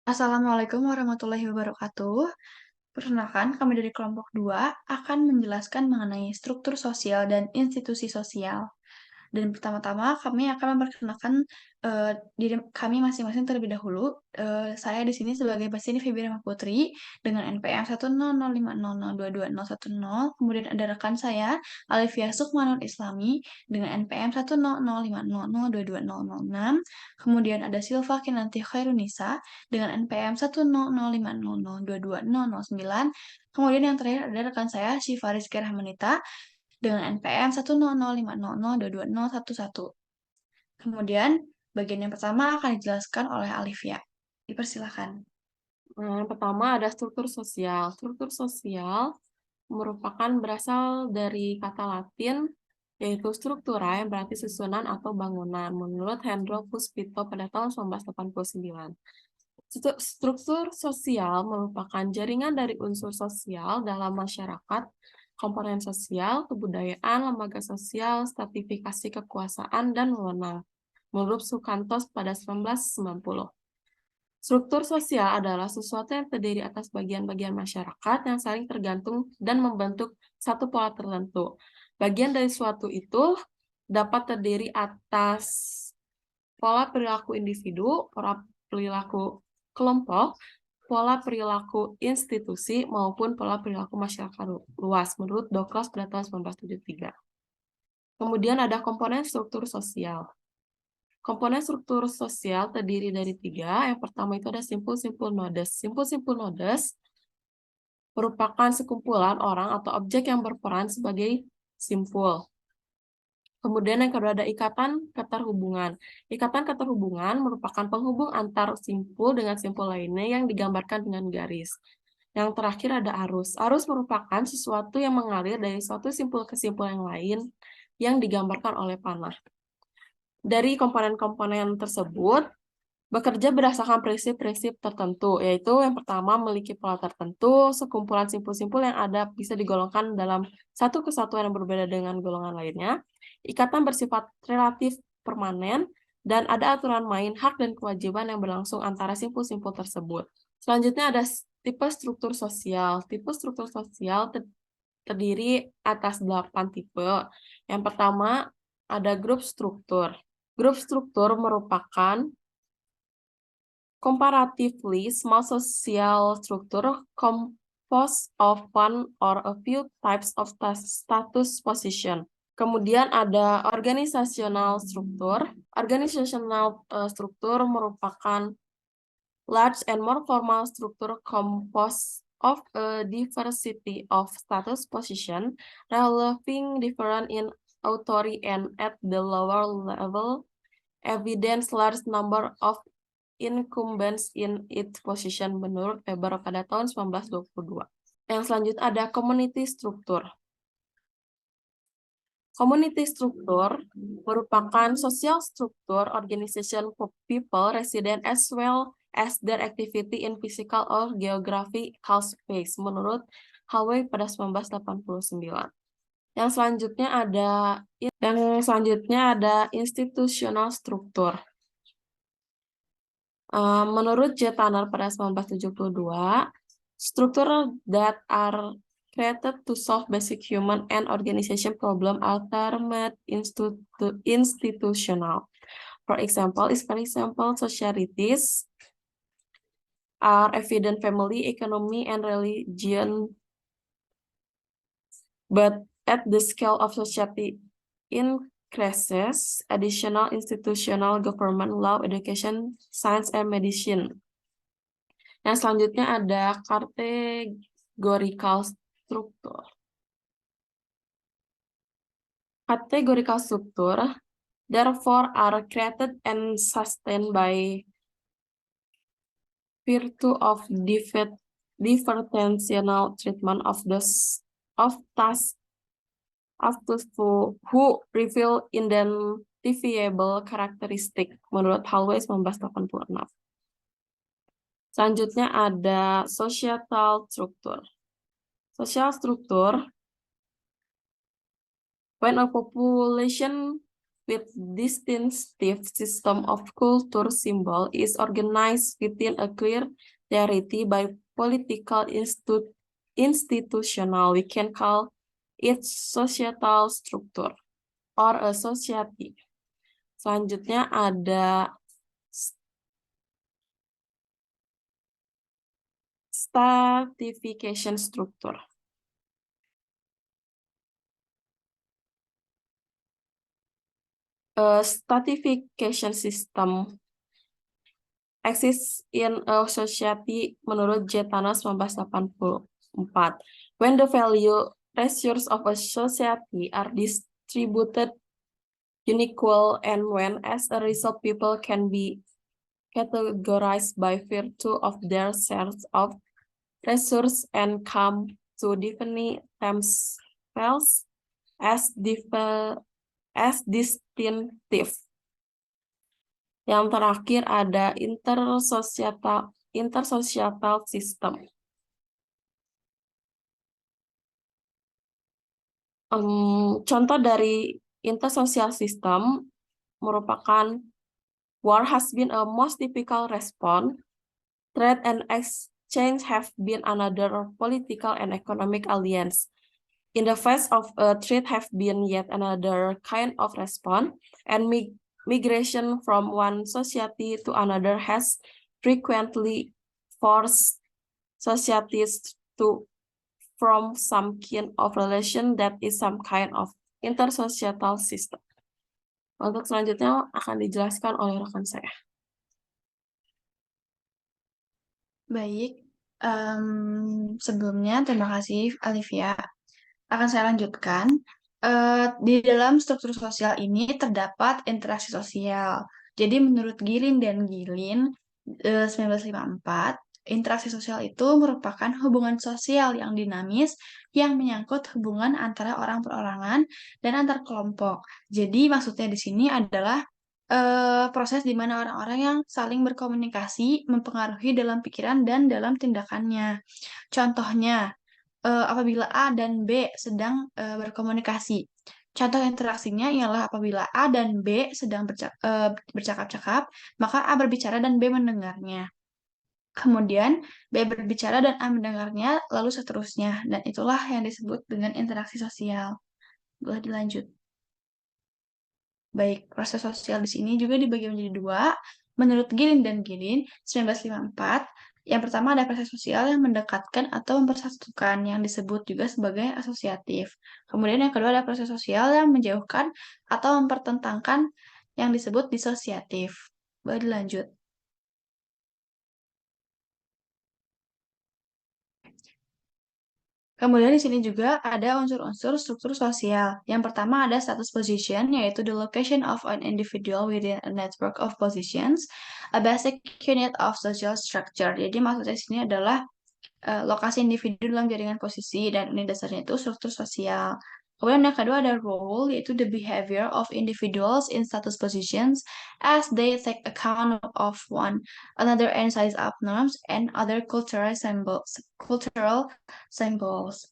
Assalamualaikum warahmatullahi wabarakatuh. Perkenalkan, kami dari kelompok 2 akan menjelaskan mengenai struktur sosial dan institusi sosial. Dan pertama-tama kami akan memperkenalkan, diri kami masing-masing terlebih dahulu. Saya di sini sebagai pasien Febi Rahma Putri dengan NPM 10050022010. Kemudian ada rekan saya Alifia Sukmanul Islami dengan NPM 10050022006. Kemudian ada Silva Kinanti Khairunisa dengan NPM 10050022009. Kemudian yang terakhir ada rekan saya Syifa Rizky Rahmanita dengan NPM 10050222011. Kemudian, bagian yang pertama akan dijelaskan oleh Alivia. Dipersilakan. Yang pertama ada struktur sosial. Struktur sosial merupakan berasal dari kata Latin, yaitu struktura yang berarti susunan atau bangunan, menurut Hendro Puspito pada tahun 1989. Struktur sosial merupakan jaringan dari unsur sosial dalam masyarakat, komponen sosial, kebudayaan, lembaga sosial, stratifikasi kekuasaan, dan wewenang, menurut Sukantos pada 1990. Struktur sosial adalah sesuatu yang terdiri atas bagian-bagian masyarakat yang saling tergantung dan membentuk satu pola tertentu. Bagian dari suatu itu dapat terdiri atas pola perilaku individu, pola perilaku kelompok, pola perilaku institusi, maupun pola perilaku masyarakat luas, menurut Douglas pada tahun 1973. Kemudian ada komponen struktur sosial. Komponen struktur sosial terdiri dari 3. Yang pertama itu ada simpul-simpul nodes. Simpul-simpul nodes merupakan sekumpulan orang atau objek yang berperan sebagai simpul. Kemudian yang kedua ada ikatan keterhubungan. Ikatan keterhubungan merupakan penghubung antar simpul dengan simpul lainnya yang digambarkan dengan garis. Yang terakhir ada arus. Arus merupakan sesuatu yang mengalir dari suatu simpul ke simpul yang lain yang digambarkan oleh panah. Dari komponen-komponen tersebut, bekerja berdasarkan prinsip-prinsip tertentu, yaitu yang pertama memiliki pola tertentu, sekumpulan simpul-simpul yang ada bisa digolongkan dalam satu kesatuan yang berbeda dengan golongan lainnya, ikatan bersifat relatif permanen, dan ada aturan main, hak, dan kewajiban yang berlangsung antara simpul-simpul tersebut. Selanjutnya ada tipe struktur sosial. Tipe struktur sosial terdiri atas 8 tipe. Yang pertama ada grup struktur. Grup struktur merupakan comparatively small social structure composed of one or a few types of status position. Kemudian ada organizational struktur. Organizational struktur merupakan large and more formal structure composed of a diversity of status position, relying different in authority and at the lower level, evidence large number of incumbents in its position menurut Weber pada tahun 1922. Yang selanjutnya ada community structure. Community structure merupakan social structure organization for people resident as well as their activity in physical or geographical space menurut Howey pada 1989. Yang selanjutnya ada institutional structure. Menurut J. Tanner pada 1972, struktur that are created to solve basic human and organization problem are termed institutional. For example, societies are evident family, economy, and religion, but at the scale of society increases additional institutional government, law, education, science, and medicine. Yang selanjutnya ada categorical structure. Categorical structure, therefore, are created and sustained by virtue of differential treatment of those who reveal identifiable characteristic menurut Holloway 1986. Selanjutnya ada societal structure. Social structure, when a population with distinctive system of culture symbol is organized within a clear territory by political institutional. We can call it societal structure or a society. Selanjutnya ada stratification structure. A stratification system exists in a society menurut J. Thanos 1984. When the value ratios of a society are distributed unequal and when as a result people can be categorized by virtue of their shares of resource and come to define themselves as distinctive. Yang terakhir ada intersocietal system. Contoh dari intersocial system merupakan war has been a most typical response. Trade and exchange have been another political and economic alliance. In the face of a threat have been yet another kind of response, and migration from one society to another has frequently forced societies to form some kind of relation that is some kind of intersocietal system. Untuk selanjutnya akan dijelaskan oleh rekan saya. Baik, sebelumnya terima kasih Alivia. Akan saya lanjutkan. Di dalam struktur sosial ini terdapat interaksi sosial. Jadi menurut Gilin dan Gilin, 1954, interaksi sosial itu merupakan hubungan sosial yang dinamis yang menyangkut hubungan antara orang perorangan dan antar kelompok. Jadi maksudnya di sini adalah proses di mana orang-orang yang saling berkomunikasi mempengaruhi dalam pikiran dan dalam tindakannya. Contohnya, apabila A dan B sedang berkomunikasi. Contoh interaksinya ialah apabila A dan B sedang bercakap-cakap, maka A berbicara dan B mendengarnya. Kemudian B berbicara dan A mendengarnya, lalu seterusnya. Dan itulah yang disebut dengan interaksi sosial. Boleh dilanjut. Baik, proses sosial di sini juga dibagi menjadi dua. Menurut Gilin dan Gilin, 1954, yang pertama ada proses sosial yang mendekatkan atau mempersatukan, yang disebut juga sebagai asosiatif. Kemudian yang kedua ada proses sosial yang menjauhkan atau mempertentangkan, yang disebut disosiatif. Boleh dilanjut. Kemudian di sini juga ada unsur-unsur struktur sosial. Yang pertama ada status position, yaitu the location of an individual within a network of positions, a basic unit of social structure. Jadi maksudnya di sini adalah lokasi individu dalam jaringan posisi dan ini dasarnya itu struktur sosial. Kemudian yang kedua ada role, yaitu the behavior of individuals in status positions as they take account of one another and size up norms and other cultural symbols.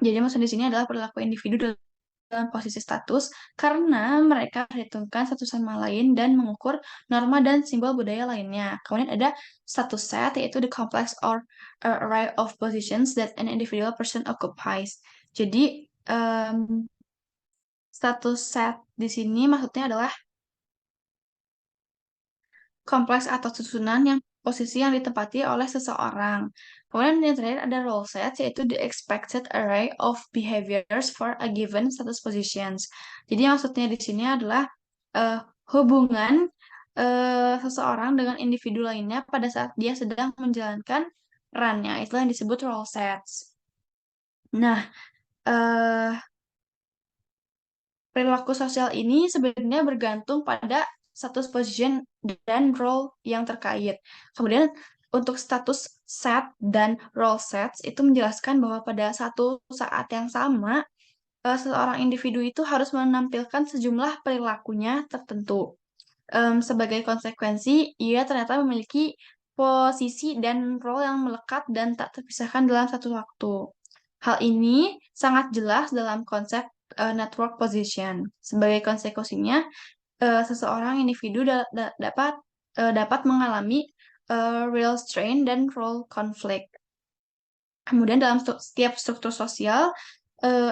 Jadi maksud di sini adalah perilaku individu dalam posisi status karena mereka perhitungkan satu sama lain dan mengukur norma dan simbol budaya lainnya. Kemudian ada status set, yaitu the complex or array of positions that an individual person occupies. Jadi status set di sini maksudnya adalah kompleks atau susunan yang posisi yang ditempati oleh seseorang. Kemudian yang terakhir ada role set, yaitu the expected array of behaviors for a given status positions. Jadi maksudnya di sini adalah hubungan seseorang dengan individu lainnya pada saat dia sedang menjalankan perannya. Itulah yang disebut role sets. Nah, perilaku sosial ini sebenarnya bergantung pada status position dan role yang terkait. Kemudian untuk status set dan role sets itu menjelaskan bahwa pada satu saat yang sama seorang individu itu harus menampilkan sejumlah perilakunya tertentu. Sebagai konsekuensi, ia ternyata memiliki posisi dan role yang melekat dan tak terpisahkan dalam satu waktu. Hal ini sangat jelas dalam konsep network position. Sebagai konsekuensinya, seseorang individu dapat mengalami real strain dan role conflict. Kemudian dalam setiap struktur sosial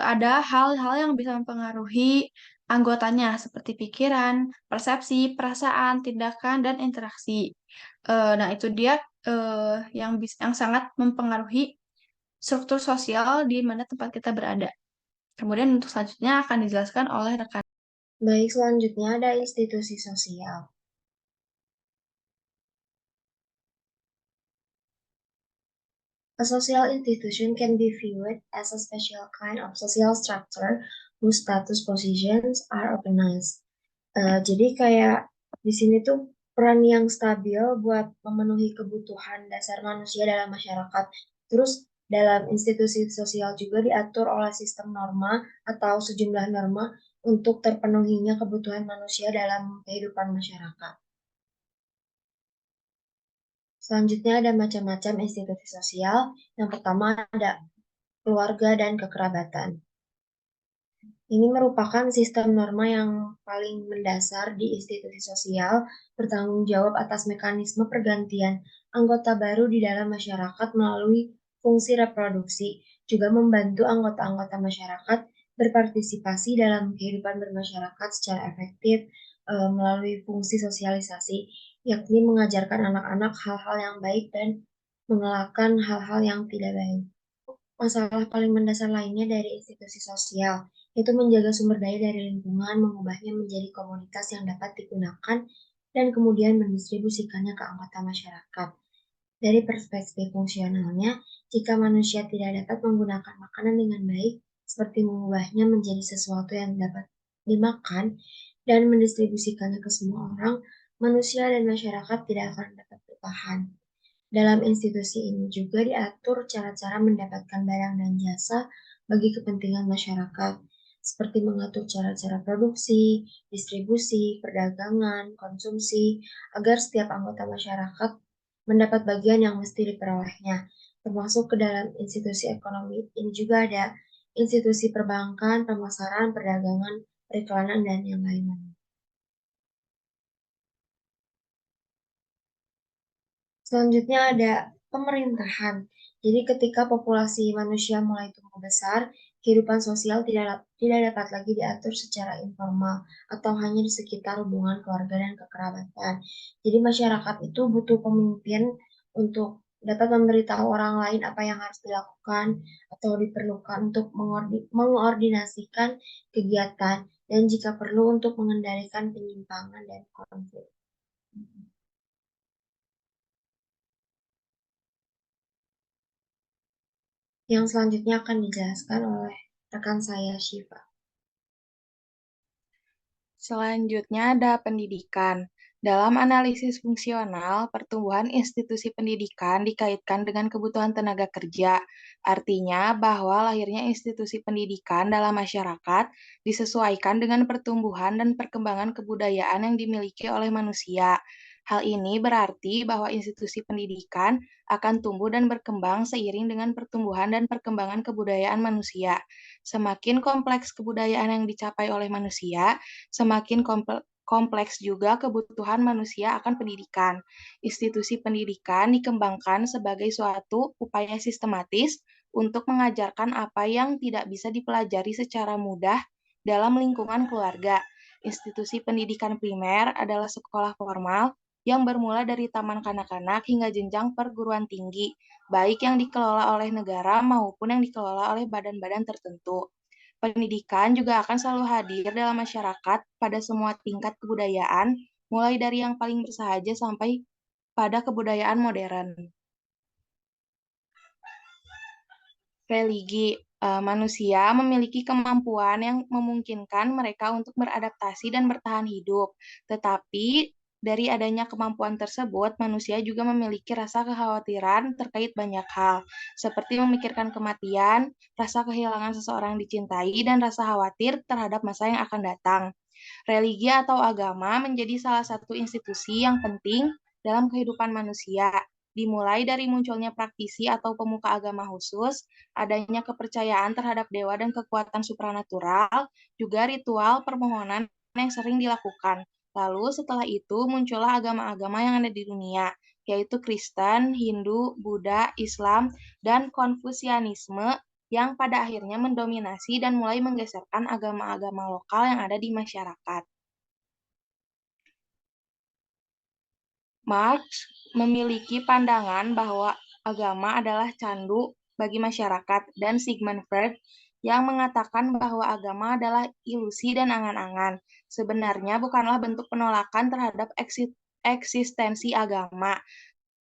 ada hal-hal yang bisa mempengaruhi anggotanya seperti pikiran, persepsi, perasaan, tindakan, dan interaksi. Nah, itu dia yang sangat mempengaruhi struktur sosial di mana tempat kita berada. Kemudian untuk selanjutnya akan dijelaskan oleh rekan. Baik, selanjutnya ada institusi sosial. A social institution can be viewed as a special kind of social structure whose status positions are organized. Jadi kayak di sini tuh peran yang stabil buat memenuhi kebutuhan dasar manusia dalam masyarakat. Terus dalam institusi sosial juga diatur oleh sistem norma atau sejumlah norma untuk terpenuhinya kebutuhan manusia dalam kehidupan masyarakat. Selanjutnya ada macam-macam institusi sosial. Yang pertama ada keluarga dan kekerabatan. Ini merupakan sistem norma yang paling mendasar di institusi sosial, bertanggung jawab atas mekanisme pergantian anggota baru di dalam masyarakat melalui fungsi reproduksi, juga membantu anggota-anggota masyarakat berpartisipasi dalam kehidupan bermasyarakat secara efektif melalui fungsi sosialisasi, yakni mengajarkan anak-anak hal-hal yang baik dan mengelakkan hal-hal yang tidak baik. Masalah paling mendasar lainnya dari institusi sosial, yaitu menjaga sumber daya dari lingkungan, mengubahnya menjadi komunitas yang dapat digunakan, dan kemudian mendistribusikannya ke anggota masyarakat. Dari perspektif fungsionalnya, jika manusia tidak dapat menggunakan makanan dengan baik, seperti mengubahnya menjadi sesuatu yang dapat dimakan dan mendistribusikannya ke semua orang, manusia dan masyarakat tidak akan dapat bertahan. Dalam institusi ini juga diatur cara-cara mendapatkan barang dan jasa bagi kepentingan masyarakat, seperti mengatur cara-cara produksi, distribusi, perdagangan, konsumsi, agar setiap anggota masyarakat mendapat bagian yang mesti diperolehnya. Termasuk ke dalam institusi ekonomi ini juga ada institusi perbankan, pemasaran, perdagangan, periklanan, dan yang lain-lain. Selanjutnya ada pemerintahan. Jadi ketika populasi manusia mulai tumbuh besar, kehidupan sosial tidak dapat lagi diatur secara informal atau hanya di sekitar hubungan keluarga dan kekerabatan. Jadi masyarakat itu butuh pemimpin untuk dapat memberitahu orang lain apa yang harus dilakukan atau diperlukan untuk mengordinasikan kegiatan dan jika perlu untuk mengendalikan penyimpangan dan konflik. Yang selanjutnya akan dijelaskan oleh rekan saya, Syifa. Selanjutnya ada pendidikan. Dalam analisis fungsional, pertumbuhan institusi pendidikan dikaitkan dengan kebutuhan tenaga kerja. Artinya bahwa lahirnya institusi pendidikan dalam masyarakat disesuaikan dengan pertumbuhan dan perkembangan kebudayaan yang dimiliki oleh manusia. Hal ini berarti bahwa institusi pendidikan akan tumbuh dan berkembang seiring dengan pertumbuhan dan perkembangan kebudayaan manusia. Semakin kompleks kebudayaan yang dicapai oleh manusia, semakin kompleks juga kebutuhan manusia akan pendidikan. Institusi pendidikan dikembangkan sebagai suatu upaya sistematis untuk mengajarkan apa yang tidak bisa dipelajari secara mudah dalam lingkungan keluarga. Institusi pendidikan primer adalah sekolah formal yang bermula dari taman kanak-kanak hingga jenjang perguruan tinggi, baik yang dikelola oleh negara maupun yang dikelola oleh badan-badan tertentu. Pendidikan juga akan selalu hadir dalam masyarakat pada semua tingkat kebudayaan, mulai dari yang paling bersahaja sampai pada kebudayaan modern. Religi, manusia memiliki kemampuan yang memungkinkan mereka untuk beradaptasi dan bertahan hidup. Tetapi dari adanya kemampuan tersebut, manusia juga memiliki rasa kekhawatiran terkait banyak hal, seperti memikirkan kematian, rasa kehilangan seseorang dicintai, dan rasa khawatir terhadap masa yang akan datang. Religi atau agama menjadi salah satu institusi yang penting dalam kehidupan manusia. dimulai dari munculnya praktisi atau pemuka agama khusus, adanya kepercayaan terhadap dewa dan kekuatan supranatural, juga ritual permohonan yang sering dilakukan. Lalu setelah itu muncullah agama-agama yang ada di dunia, yaitu Kristen, Hindu, Buddha, Islam, dan Konfusianisme yang pada akhirnya mendominasi dan mulai menggeserkan agama-agama lokal yang ada di masyarakat. Marx memiliki pandangan bahwa agama adalah candu bagi masyarakat dan Sigmund Freud yang mengatakan bahwa agama adalah ilusi dan angan-angan. Sebenarnya bukanlah bentuk penolakan terhadap eksistensi agama,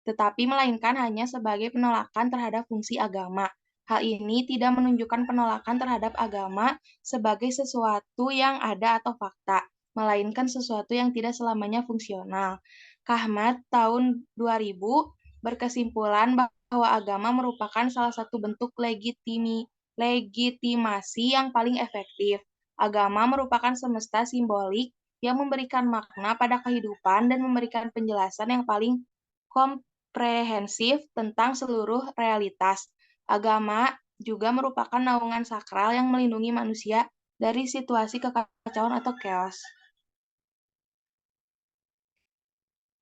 tetapi melainkan hanya sebagai penolakan terhadap fungsi agama. Hal ini tidak menunjukkan penolakan terhadap agama sebagai sesuatu yang ada atau fakta, melainkan sesuatu yang tidak selamanya fungsional. Kahmat tahun 2000 berkesimpulan bahwa agama merupakan salah satu bentuk legitimasi yang paling efektif. Agama merupakan semesta simbolik yang memberikan makna pada kehidupan dan memberikan penjelasan yang paling komprehensif tentang seluruh realitas. Agama juga merupakan naungan sakral yang melindungi manusia dari situasi kekacauan atau chaos.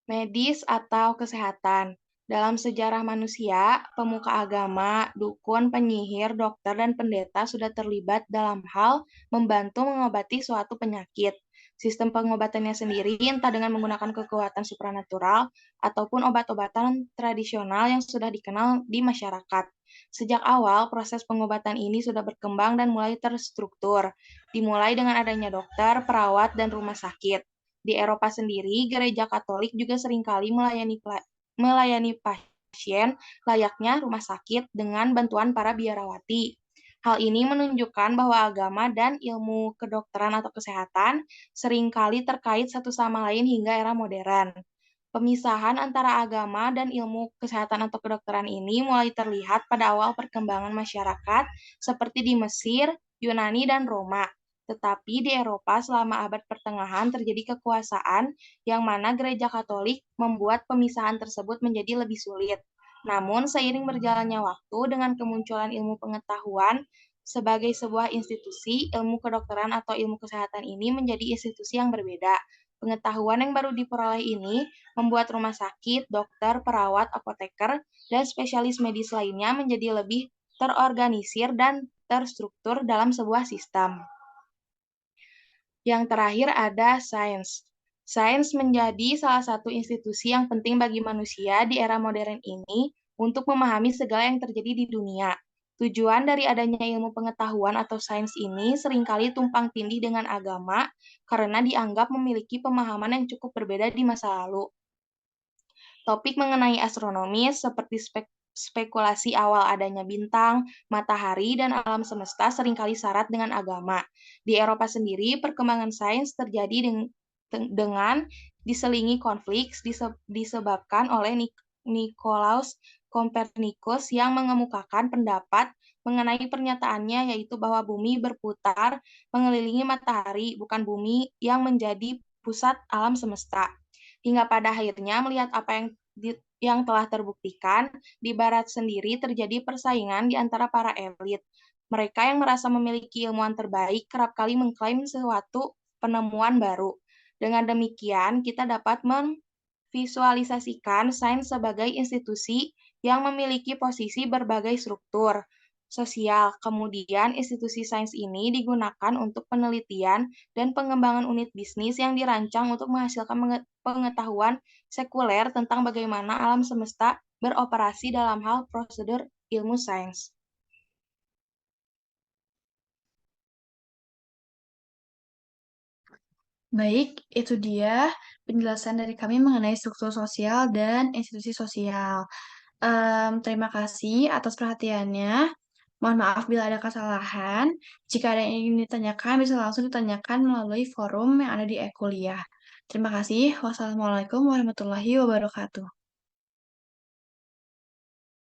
Medis atau kesehatan. Dalam sejarah manusia, pemuka agama, dukun, penyihir, dokter, dan pendeta sudah terlibat dalam hal membantu mengobati suatu penyakit. Sistem pengobatannya sendiri entah dengan menggunakan kekuatan supranatural ataupun obat-obatan tradisional yang sudah dikenal di masyarakat. Sejak awal, proses pengobatan ini sudah berkembang dan mulai terstruktur, dimulai dengan adanya dokter, perawat, dan rumah sakit. Di Eropa sendiri, gereja Katolik juga seringkali melayani pasien layaknya rumah sakit dengan bantuan para biarawati. Hal ini menunjukkan bahwa agama dan ilmu kedokteran atau kesehatan seringkali terkait satu sama lain hingga era modern. Pemisahan antara agama dan ilmu kesehatan atau kedokteran ini mulai terlihat pada awal perkembangan masyarakat seperti di Mesir, Yunani, dan Roma. Tetapi di Eropa selama abad pertengahan terjadi kekuasaan yang mana gereja Katolik membuat pemisahan tersebut menjadi lebih sulit. Namun seiring berjalannya waktu dengan kemunculan ilmu pengetahuan sebagai sebuah institusi, ilmu kedokteran atau ilmu kesehatan ini menjadi institusi yang berbeda. Pengetahuan yang baru diperoleh ini membuat rumah sakit, dokter, perawat, apoteker, dan spesialis medis lainnya menjadi lebih terorganisir dan terstruktur dalam sebuah sistem. Yang terakhir ada sains. Sains menjadi salah satu institusi yang penting bagi manusia di era modern ini untuk memahami segala yang terjadi di dunia. Tujuan dari adanya ilmu pengetahuan atau sains ini seringkali tumpang tindih dengan agama karena dianggap memiliki pemahaman yang cukup berbeda di masa lalu. Topik mengenai astronomi seperti spekulasi awal adanya bintang, matahari, dan alam semesta seringkali syarat dengan agama. Di Eropa sendiri, perkembangan sains terjadi dengan diselingi konflik disebabkan oleh Nikolaus Kopernikus yang mengemukakan pendapat mengenai pernyataannya yaitu bahwa bumi berputar mengelilingi matahari, bukan bumi yang menjadi pusat alam semesta. Hingga pada akhirnya melihat apa yang telah terbuktikan, di Barat sendiri terjadi persaingan di antara para elit. Mereka yang merasa memiliki ilmuwan terbaik kerap kali mengklaim sesuatu penemuan baru. Dengan demikian, kita dapat memvisualisasikan sains sebagai institusi yang memiliki posisi berbagai struktur sosial. Kemudian, institusi sains ini digunakan untuk penelitian dan pengembangan unit bisnis yang dirancang untuk menghasilkan pengetahuan sekuler tentang bagaimana alam semesta beroperasi dalam hal prosedur ilmu sains. Baik, itu dia penjelasan dari kami mengenai struktur sosial dan institusi sosial. Terima kasih atas perhatiannya. Mohon maaf bila ada kesalahan. Jika ada yang ingin ditanyakan, bisa langsung ditanyakan melalui forum yang ada di e-kuliah. Terima kasih. Wassalamualaikum warahmatullahi wabarakatuh.